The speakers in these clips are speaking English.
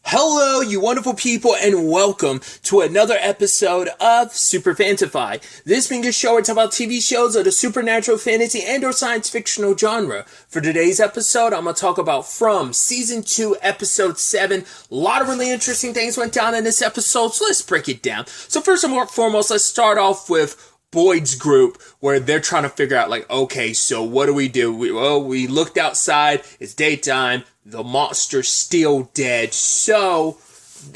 Hello, you wonderful people, and welcome to another episode of Super-Fanta-Fi. This being a show where I talk about TV shows of the supernatural, fantasy, and or science fictional genre. For today's episode, I'm going to talk about From Season 2, Episode 7. A lot of really interesting things went down in this episode, so let's break it down. So first and foremost, let's start off with Boyd's group, where they're trying to figure out, like, okay, so what do? We looked outside, it's daytime, the monster's still dead, so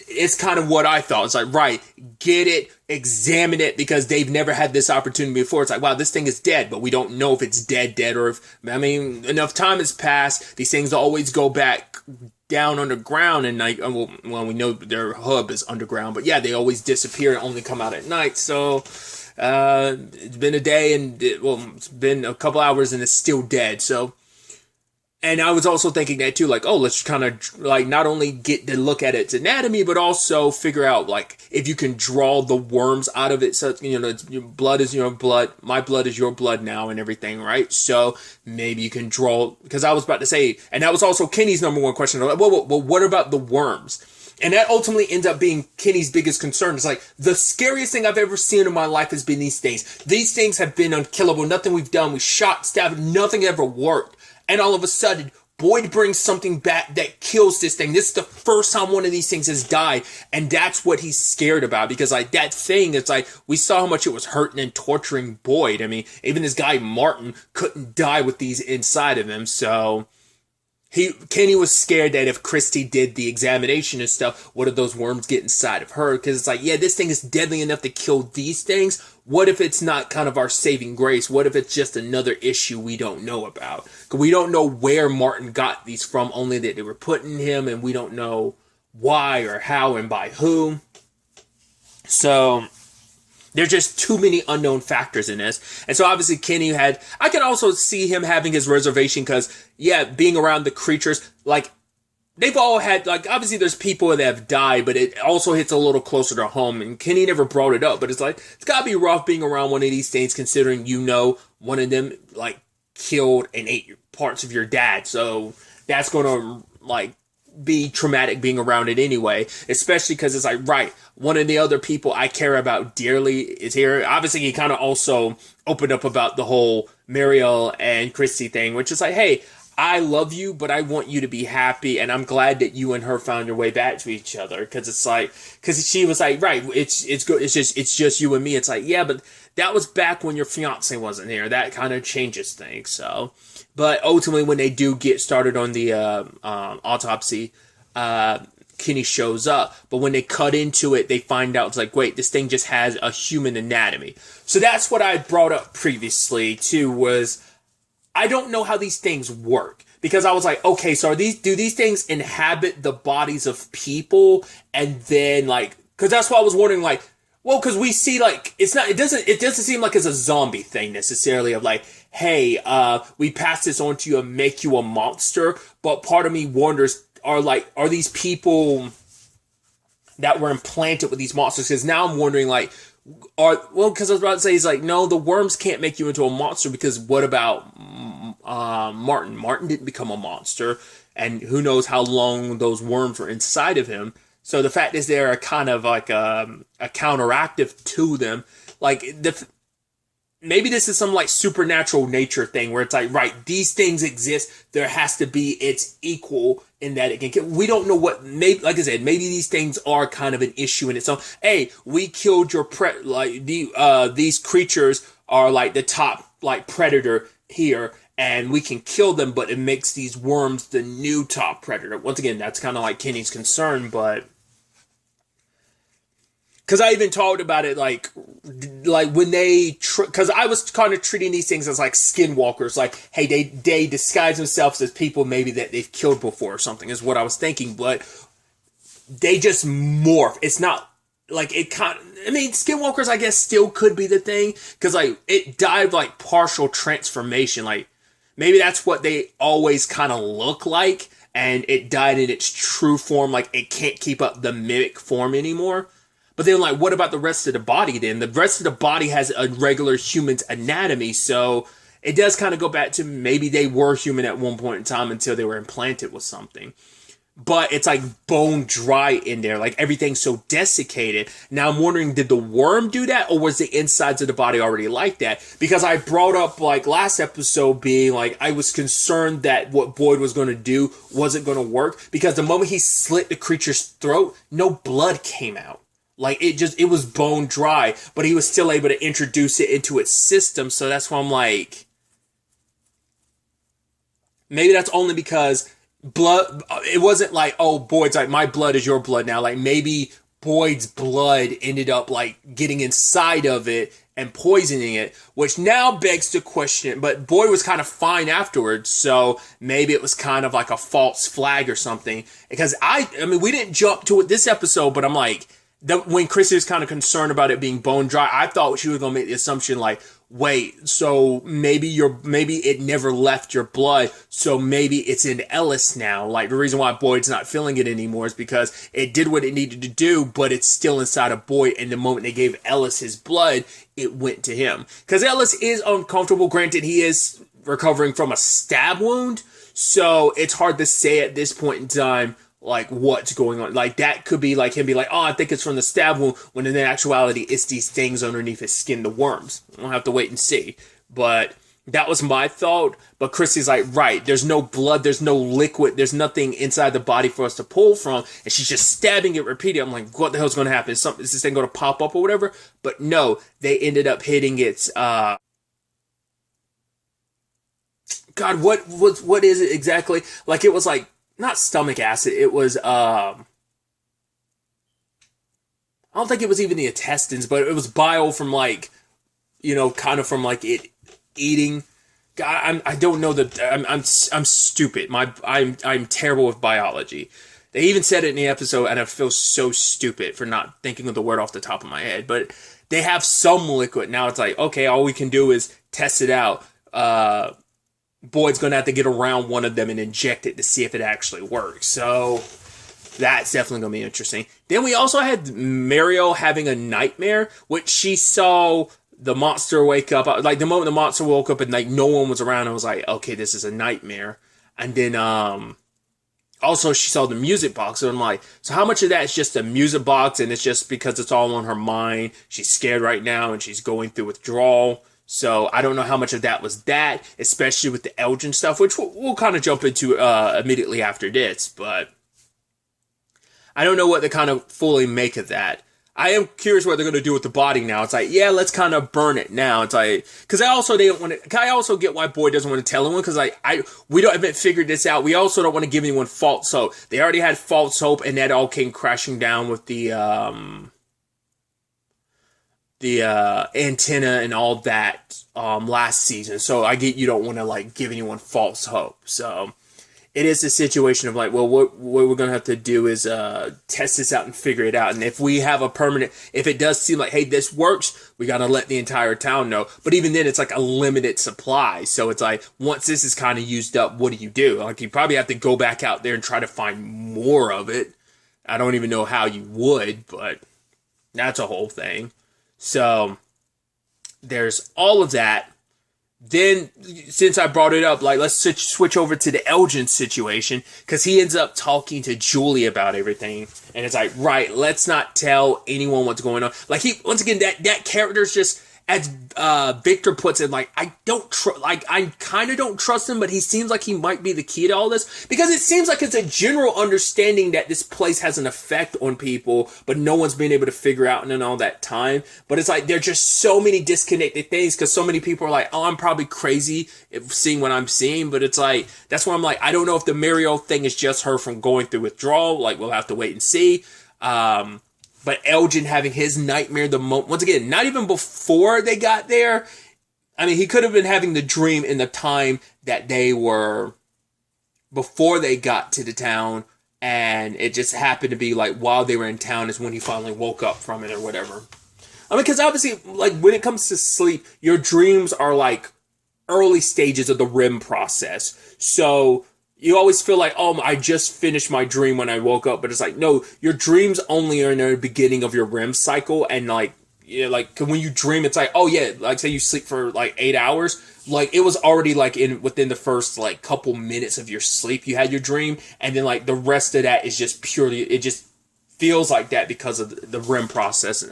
it's kind of what I thought. It's like, right, get it, examine it, because they've never had this opportunity before. It's like, wow, this thing is dead, but we don't know if it's dead, or if, enough time has passed, these things always go back down underground, and like, well, we know their hub is underground, but yeah, they always disappear and only come out at night, so it's been a day and it's been a couple hours and it's still dead. So, and I was also thinking that too, like, oh, let's kind of like not only get to look at its anatomy, but also figure out like if you can draw the worms out of it. So, your blood is your blood, my blood is your blood now, and everything, right? So maybe you can draw, because I was about to say, and that was also Kenny's number one question. Like, well, what about the worms? And that ultimately ends up being Kenny's biggest concern. It's like, the scariest thing I've ever seen in my life has been these things. These things have been unkillable. Nothing we've done. We shot, stabbed, nothing ever worked. And all of a sudden, Boyd brings something back that kills this thing. This is the first time one of these things has died. And that's what he's scared about. Because like that thing, it's like, we saw how much it was hurting and torturing Boyd. I mean, even this guy Martin couldn't die with these inside of him. So Kenny was scared that if Christy did the examination and stuff, what if those worms get inside of her? Because it's like, yeah, this thing is deadly enough to kill these things. What if it's not kind of our saving grace? What if it's just another issue we don't know about? Because we don't know where Martin got these from, only that they were put in him, and we don't know why or how and by who. So there's just too many unknown factors in this. And so obviously Kenny I can also see him having his reservation because, yeah, being around the creatures, like, they've all had, like, obviously there's people that have died, but it also hits a little closer to home. And Kenny never brought it up, but it's like, it's gotta be rough being around one of these things, considering, one of them, like, killed and ate parts of your dad. So that's gonna, like, be traumatic being around it anyway, especially because it's like, right, one of the other people I care about dearly is here. Obviously, he kind of also opened up about the whole Mariel and Christy thing, which is like, hey, I love you, but I want you to be happy, and I'm glad that you and her found your way back to each other. Because it's like, because she was like, right, it's good, it's just you and me. It's like, yeah, but that was back when your fiance wasn't here. That kind of changes things. So, but ultimately, when they do get started on the autopsy, Kenny shows up. But when they cut into it, they find out it's like, wait, this thing just has a human anatomy. So that's what I brought up previously too. Was I don't know how these things work, because I was like, okay, so do these things inhabit the bodies of people, and then like, because that's why I was wondering, like, well, because we see like it doesn't seem like it's a zombie thing necessarily of like, hey, we pass this on to you and make you a monster. But part of me wonders, are these people that were implanted with these monsters? Because now I'm wondering, like, because I was about to say, he's like, no, the worms can't make you into a monster, because what about Martin? Martin didn't become a monster, and who knows how long those worms were inside of him. So the fact is they're kind of like a counteractive to them. Like, maybe this is some like supernatural nature thing where it's like, right, these things exist. There has to be its equal in that it can kill. We don't know what, maybe, like I said, maybe these things are kind of an issue in its own. Hey, we killed your these creatures are like the top like predator here, and we can kill them, but it makes these worms the new top predator. Once again, that's kind of like Kenny's concern, but because I even talked about it, like when they, because I was kind of treating these things as like skinwalkers, like, hey, they disguise themselves as people maybe that they've killed before or something, is what I was thinking, but they just morph. It's not like it kind of, skinwalkers, I guess, still could be the thing, because like it died like partial transformation, like maybe that's what they always kind of look like, and it died in its true form, like it can't keep up the mimic form anymore. But then, like, what about the rest of the body then? The rest of the body has a regular human's anatomy, so it does kind of go back to maybe they were human at one point in time until they were implanted with something. but it's like bone dry in there, like everything's so desiccated. Now I'm wondering, did the worm do that, or was the insides of the body already like that? Because I brought up like last episode being like, I was concerned that what Boyd was going to do wasn't going to work, because the moment he slit the creature's throat, no blood came out. Like it was bone dry, but he was still able to introduce it into its system. So that's why I'm like, maybe that's only because blood, it wasn't like, oh, Boyd's like, my blood is your blood now. Like maybe Boyd's blood ended up like getting inside of it and poisoning it, which now begs the question, but Boyd was kind of fine afterwards, so maybe it was kind of like a false flag or something. Because I mean, we didn't jump to it this episode, but I'm like, when Chrissy was kind of concerned about it being bone dry, I thought she was going to make the assumption like, wait, so maybe it never left your blood, so maybe it's in Ellis now. Like, the reason why Boyd's not feeling it anymore is because it did what it needed to do, but it's still inside of Boyd, and the moment they gave Ellis his blood, it went to him. Because Ellis is uncomfortable. Granted, he is recovering from a stab wound, so it's hard to say at this point in time like what's going on. Like that could be like him be like, oh, I think it's from the stab wound, when in actuality it's these things underneath his skin, the worms. We'll have to wait and see. But that was my thought. But Chrissy's like, right, there's no blood, there's no liquid, there's nothing inside the body for us to pull from, and she's just stabbing it repeatedly. I'm like, what the hell's going to happen? Is this thing going to pop up or whatever? But no, they ended up hitting its God, what is it exactly? Like, it was like, not stomach acid, it was, I don't think it was even the intestines, but it was bile from like, kind of from like it eating. God, I don't know I'm stupid. I'm terrible with biology. They even said it in the episode, and I feel so stupid for not thinking of the word off the top of my head, but they have some liquid. Now it's like, okay, all we can do is test it out. Boyd's going to have to get around one of them and inject it to see if it actually works. So that's definitely going to be interesting. Then we also had Mario having a nightmare, which she saw the monster wake up. Like the moment the monster woke up and like no one was around, I was like, okay, this is a nightmare. And then also she saw the music box, and I'm like, so how much of that is just a music box and it's just because it's all on her mind? She's scared right now and she's going through withdrawal. So I don't know how much of that was that, especially with the Elgin stuff, which we'll kind of jump into immediately after this. But I don't know what to kind of fully make of that. I am curious what they're going to do with the body now. It's like, yeah, let's kind of burn it now. It's like, because I also get why Boyd doesn't want to tell anyone, because we haven't figured this out. We also don't want to give anyone false hope. They already had false hope, and that all came crashing down with the antenna and all that last season. So I get you don't want to like give anyone false hope. So it is a situation of like, well, what we're going to have to do is test this out and figure it out. And if we have if it does seem like, hey, this works, we got to let the entire town know. But even then, it's like a limited supply. So it's like, once this is kind of used up, what do you do? Like, you probably have to go back out there and try to find more of it. I don't even know how you would, but that's a whole thing. So there's all of that. Then, since I brought it up, like, let's switch over to the Elgin situation, because he ends up talking to Julie about everything, and it's like, right, let's not tell anyone what's going on. Like, once again, that character's just, as Victor puts it, like, I kind of don't trust him, but he seems like he might be the key to all this, because it seems like it's a general understanding that this place has an effect on people, but no one's been able to figure out in all that time. But it's like, there are just so many disconnected things, because so many people are like, oh, I'm probably crazy seeing what I'm seeing, but it's like, that's why I'm like, I don't know if the Mario thing is just her from going through withdrawal. Like, we'll have to wait and see. But Elgin having his nightmare once again, not even before they got there. I mean, he could have been having the dream in the time that before they got to the town, and it just happened to be like while they were in town is when he finally woke up from it or whatever. I mean, because obviously, like, when it comes to sleep, your dreams are like early stages of the REM process. So you always feel like, oh, I just finished my dream when I woke up. But it's like, no, your dreams only are in the beginning of your REM cycle. And like, yeah, like when you dream, it's like, oh yeah, like say you sleep for like 8 hours, like it was already like within the first like couple minutes of your sleep, you had your dream, and then like the rest of that is just purely, it just feels like that because of the REM process.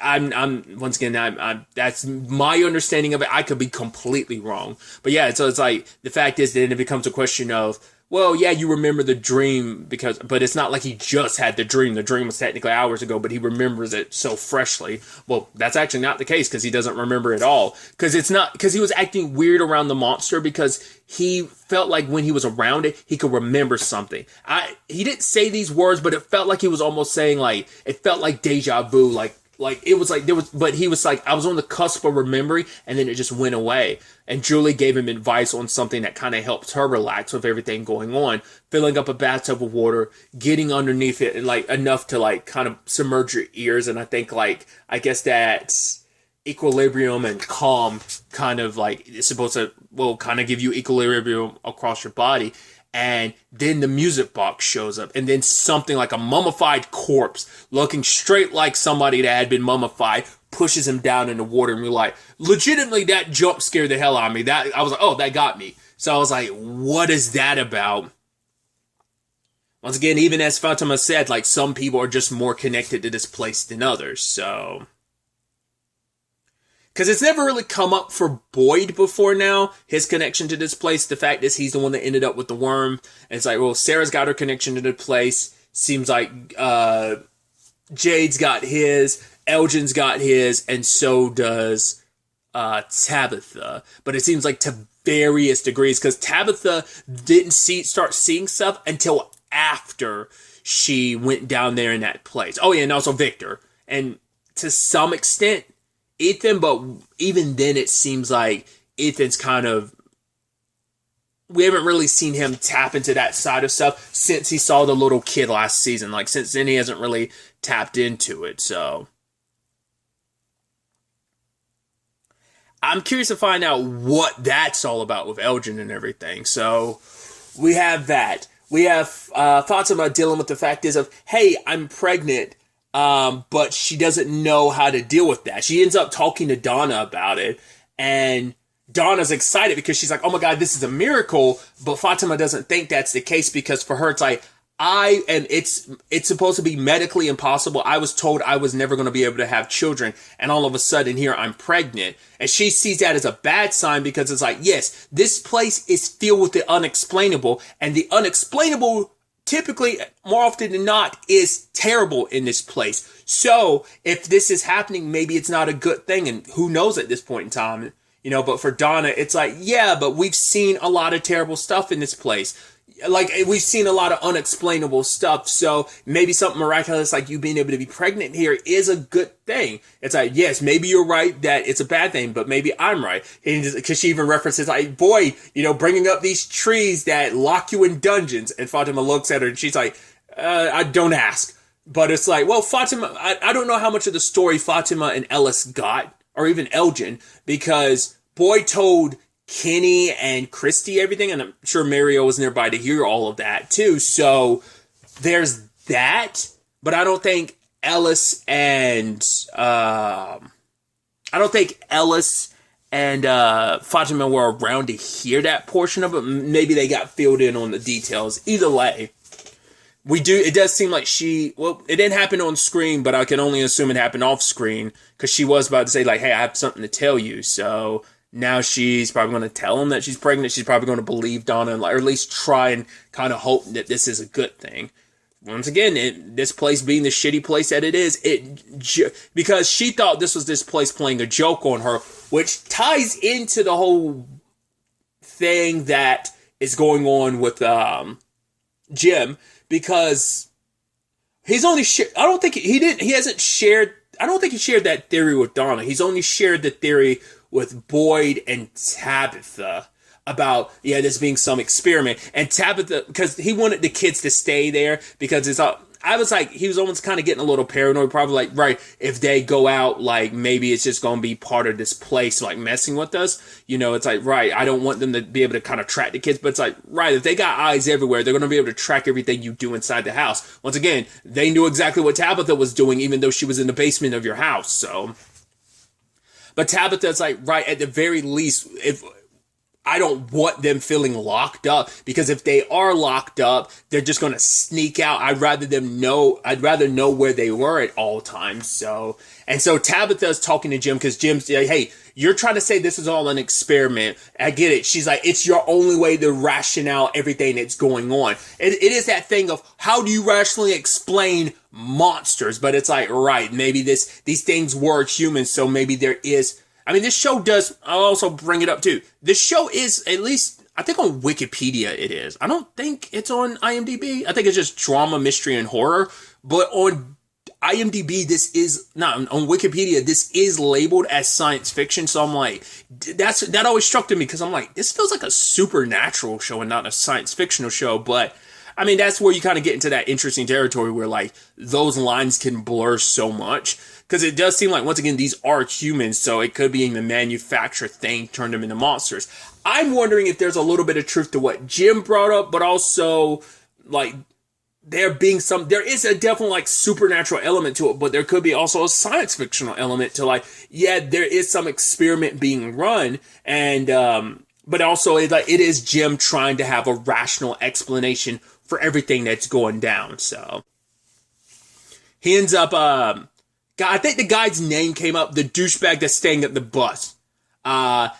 I'm once again, I'm that's my understanding of it. I could be completely wrong, but yeah. So it's like the fact is, then it becomes a question of, well, yeah, you remember the dream but it's not like he just had the dream. The dream was technically hours ago, but he remembers it so freshly. Well, that's actually not the case because he doesn't remember it all. Because he was acting weird around the monster because he felt like when he was around it, he could remember something. He didn't say these words, but it felt like he was almost saying like, it felt like deja vu, like it was like but he was like, I was on the cusp of remembering, and then it just went away. And Julie gave him advice on something that kind of helped her relax with everything going on, filling up a bathtub with water, getting underneath it, and like enough to like kind of submerge your ears. And I think like, I guess that equilibrium and calm kind of like is supposed to, well, kind of give you equilibrium across your body. And then the music box shows up, and then something like a mummified corpse looking straight like somebody that had been mummified pushes him down in the water, and you're like, legitimately, that jump scared the hell out of me. That I was like, oh, that got me. So I was like, what is that about? Once again, even as Fatima said, like some people are just more connected to this place than others. So, because it's never really come up for Boyd before now, his connection to this place. The fact is he's the one that ended up with the worm. And it's like, well, Sarah's got her connection to the place. Seems like Jade's got his, Elgin's got his, and so does Tabitha. But it seems like to various degrees, because Tabitha didn't start seeing stuff until after she went down there in that place. Oh yeah, and also Victor. And to some extent, Ethan, but even then it seems like Ethan's kind of, we haven't really seen him tap into that side of stuff since he saw the little kid last season. Like, since then he hasn't really tapped into it, so I'm curious to find out what that's all about with Elgin and everything. So we have that. We have Fatima dealing with the fact is of, hey, I'm pregnant. But she doesn't know how to deal with that. She ends up talking to Donna about it, and Donna's excited because she's like, oh my God, this is a miracle. But Fatima doesn't think that's the case, because for her, it's like, it's supposed to be medically impossible. I was told I was never going to be able to have children, and all of a sudden here I'm pregnant. And she sees that as a bad sign, because it's like, yes, this place is filled with the unexplainable, and the unexplainable typically, more often than not, is terrible in this place. So if this is happening, maybe it's not a good thing, and who knows at this point in time, but for Donna, it's like, yeah, but we've seen a lot of terrible stuff in this place. Like, we've seen a lot of unexplainable stuff, so maybe something miraculous like you being able to be pregnant here is a good thing. It's like, yes, maybe you're right that it's a bad thing, but maybe I'm right. Because she even references, like, boy, bringing up these trees that lock you in dungeons. And Fatima looks at her and she's like, I don't ask. But it's like, well, Fatima, I don't know how much of the story Fatima and Ellis got, or even Elgin, because Boyd told Kenny and Christy everything, and I'm sure Mario was nearby to hear all of that too. So there's that, but I don't think Ellis and Fatima were around to hear that portion of it. Maybe they got filled in on the details. Either way, it does seem like it didn't happen on screen, but I can only assume it happened off screen, because she was about to say, like, hey, I have something to tell you. So now she's probably going to tell him that she's pregnant. She's probably going to believe Donna, or at least try and kind of hope that this is a good thing. Once again, this place being the shitty place that it is, because she thought this was this place playing a joke on her, which ties into the whole thing that is going on with Jim, because he's only I don't think he shared that theory with Donna. He's only shared the theory with Boyd and Tabitha about, this being some experiment. And Tabitha, because he wanted the kids to stay there, because it's I I was like, he was almost kind of getting a little paranoid, probably like, right, if they go out, like, maybe it's just going to be part of this place, like, messing with us. You know, it's like, right, I don't want them to be able to kind of track the kids, but it's like, right, if they got eyes everywhere, they're going to be able to track everything you do inside the house. Once again, they knew exactly what Tabitha was doing, even though she was in the basement of your house, so. But Tabitha's like, right, at the very least, if I don't want them feeling locked up, because if they are locked up, they're just going to sneak out. I'd rather know where they were at all times. So Tabitha's talking to Jim because Jim's like, hey, you're trying to say this is all an experiment. I get it. She's like, it's your only way to ration out everything that's going on. It is that thing of how do you rationally explain monsters? But it's like, right, maybe these things were humans. So maybe there is, I mean, this show does, I'll also bring it up too. This show is, at least, I think on Wikipedia it is. I don't think it's on IMDb. I think it's just drama, mystery, and horror. But on IMDb, on Wikipedia, this is labeled as science fiction. So I'm like, that always struck to me because I'm like, this feels like a supernatural show and not a science fictional show. But I mean, that's where you kind of get into that interesting territory where like those lines can blur so much. Because it does seem like, once again, these are humans, so it could be the manufactured thing turned them into monsters. I'm wondering if there's a little bit of truth to what Jim brought up, but also, like, there is a definite, like, supernatural element to it, but there could be also a science fictional element to, like, yeah, there is some experiment being run, and, but also, it is Jim trying to have a rational explanation for everything that's going down, so. He ends up, I think the guy's name came up, the douchebag that's staying at the bus.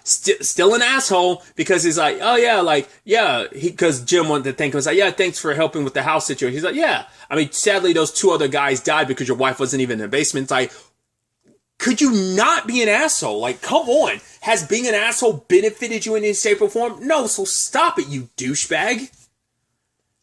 Still an asshole because he's like, oh yeah, like, yeah, because Jim wanted to thank him. He's like, yeah, thanks for helping with the house situation. He's like, yeah. I mean, sadly, those two other guys died because your wife wasn't even in the basement. It's like, could you not be an asshole? Like, come on. Has being an asshole benefited you in any shape or form? No, so stop it, you douchebag.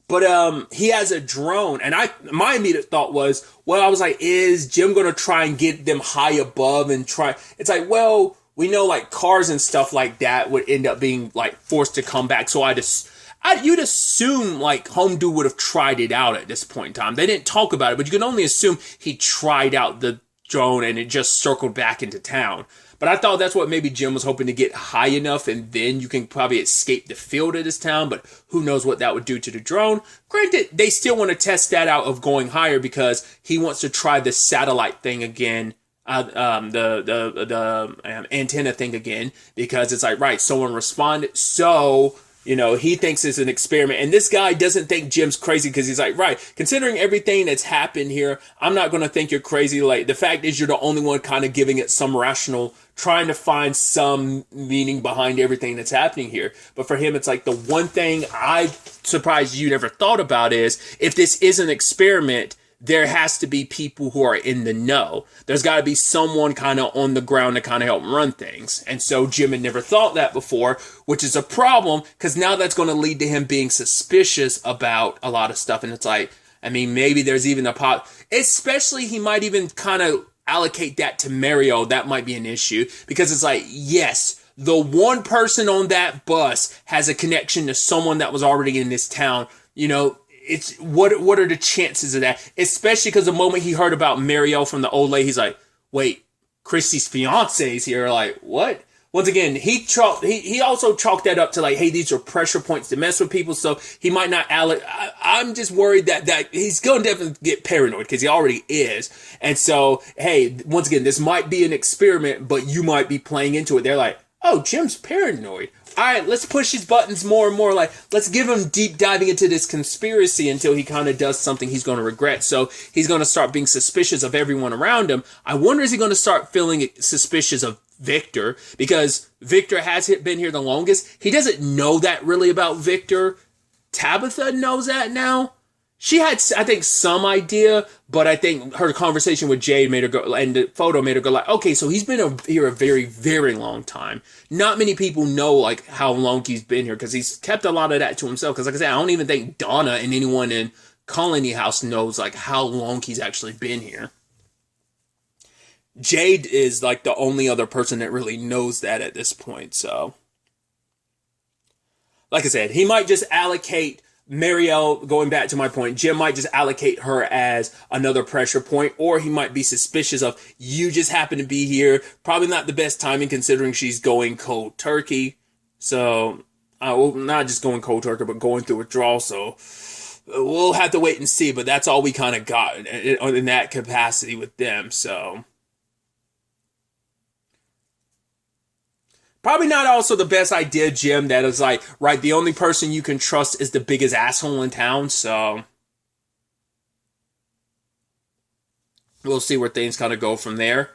But he has a drone, and my immediate thought was, well, I was like, is Jim going to try and get them high above and try? It's like, well, we know like cars and stuff like that would end up being like forced to come back. So you'd assume like Home Dude would have tried it out at this point in time. They didn't talk about it, but you can only assume he tried out the drone and it just circled back into town. But I thought that's what maybe Jim was hoping to get high enough, and then you can probably escape the field of this town, but who knows what that would do to the drone. Granted, they still want to test that out of going higher because he wants to try the satellite thing again, the antenna thing again, because it's like, right, someone responded, so, you know, he thinks it's an experiment, and this guy doesn't think Jim's crazy because he's like, right, considering everything that's happened here, I'm not going to think you're crazy. Like, the fact is you're the only one kind of giving it some rational, trying to find some meaning behind everything that's happening here. But for him, it's like the one thing I'm surprised you never thought about is if this is an experiment, there has to be people who are in the know. There's got to be someone kind of on the ground to kind of help run things. And so Jim had never thought that before, which is a problem because now that's going to lead to him being suspicious about a lot of stuff. And it's like, I mean, maybe there's even especially he might even kind of allocate that to Mario. That might be an issue because it's like, yes, the one person on that bus has a connection to someone that was already in this town. You know, it's what are the chances of that? Especially because the moment he heard about Mario from the old lady, he's like, wait, Christy's fiance is here. Like, what? Once again, he also chalked that up to like, hey, these are pressure points to mess with people, so he might not I'm just worried that he's going to definitely get paranoid because he already is. And so, hey, once again, this might be an experiment, but you might be playing into it. They're like, oh, Jim's paranoid. All right, let's push his buttons more and more. Like, let's give him deep diving into this conspiracy until he kind of does something he's going to regret. So he's going to start being suspicious of everyone around him. I wonder, is he going to start feeling suspicious of Victor? Because Victor has been here the longest. He doesn't know that really about Victor. Tabitha knows that now. She had, I think, some idea, but I think her conversation with Jade made her go, and the photo made her go like, okay, so he's been here a very, very long time. Not many people know, like, how long he's been here, because he's kept a lot of that to himself. Because, like I said, I don't even think Donna and anyone in Colony House knows, like, how long he's actually been here. Jade is, like, the only other person that really knows that at this point, so. Like I said, he might just allocate Marielle, going back to my point, Jim might just allocate her as another pressure point, or he might be suspicious of, you just happen to be here. Probably not the best timing considering she's going cold turkey. So, well, not just going cold turkey, but going through withdrawal. So, we'll have to wait and see. But that's all we kind of got in that capacity with them. So, probably not also the best idea, Jim, that is like, right, the only person you can trust is the biggest asshole in town. So, we'll see where things kind of go from there.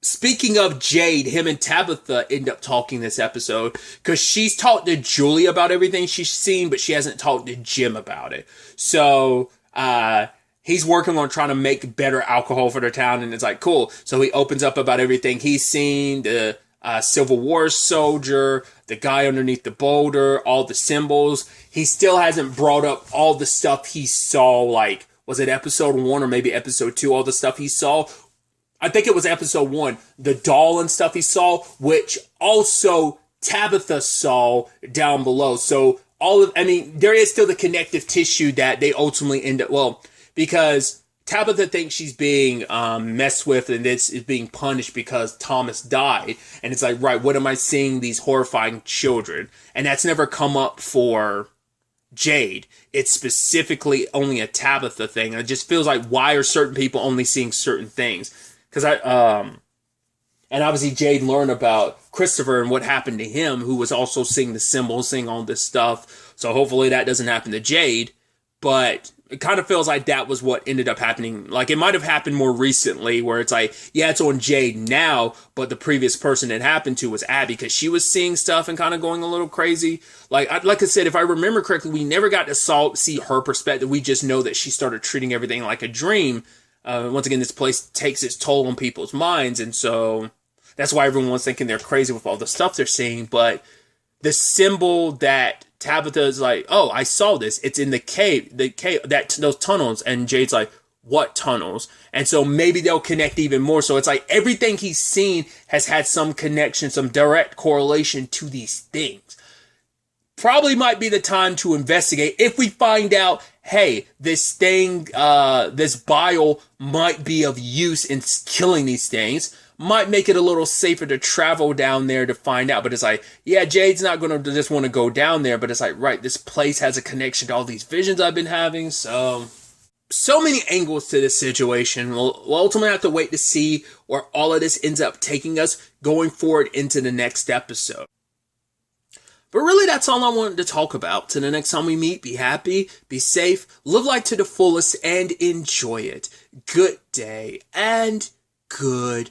Speaking of Jade, him and Tabitha end up talking this episode because she's talked to Julie about everything she's seen, but she hasn't talked to Jim about it. So, he's working on trying to make better alcohol for their town, and it's like, cool. So he opens up about everything he's seen, the Civil War soldier, the guy underneath the boulder, all the symbols. He still hasn't brought up all the stuff he saw, like, was it episode 1 or maybe episode 2, all the stuff he saw? I think it was episode 1, the doll and stuff he saw, which also Tabitha saw down below. So there is still the connective tissue that they ultimately end up, well, because Tabitha thinks she's being messed with and this is being punished because Thomas died. And it's like, right, what am I seeing these horrifying children? And that's never come up for Jade. It's specifically only a Tabitha thing. And it just feels like, why are certain people only seeing certain things? Because and obviously Jade learned about Christopher and what happened to him, who was also seeing the symbols, seeing all this stuff. So hopefully that doesn't happen to Jade. But it kind of feels like that was what ended up happening. Like, it might have happened more recently where it's like, yeah, it's on Jade now, but the previous person it happened to was Abby because she was seeing stuff and kind of going a little crazy. Like I said, if I remember correctly, we never got to see her perspective. We just know that she started treating everything like a dream. Once again, this place takes its toll on people's minds, and so that's why everyone's thinking they're crazy with all the stuff they're seeing. But the symbol that Tabitha is like, oh, I saw this. It's in the cave, those tunnels. And Jade's like, what tunnels? And so maybe they'll connect even more. So it's like everything he's seen has had some connection, some direct correlation to these things. Probably might be the time to investigate if we find out, hey, this thing, this bile might be of use in killing these things. Might make it a little safer to travel down there to find out. But it's like, yeah, Jade's not going to just want to go down there. But it's like, right, this place has a connection to all these visions I've been having. So many angles to this situation. We'll ultimately have to wait to see where all of this ends up taking us going forward into the next episode. But really, that's all I wanted to talk about. Till the next time we meet, be happy, be safe, live life to the fullest, and enjoy it. Good day, and goodbye.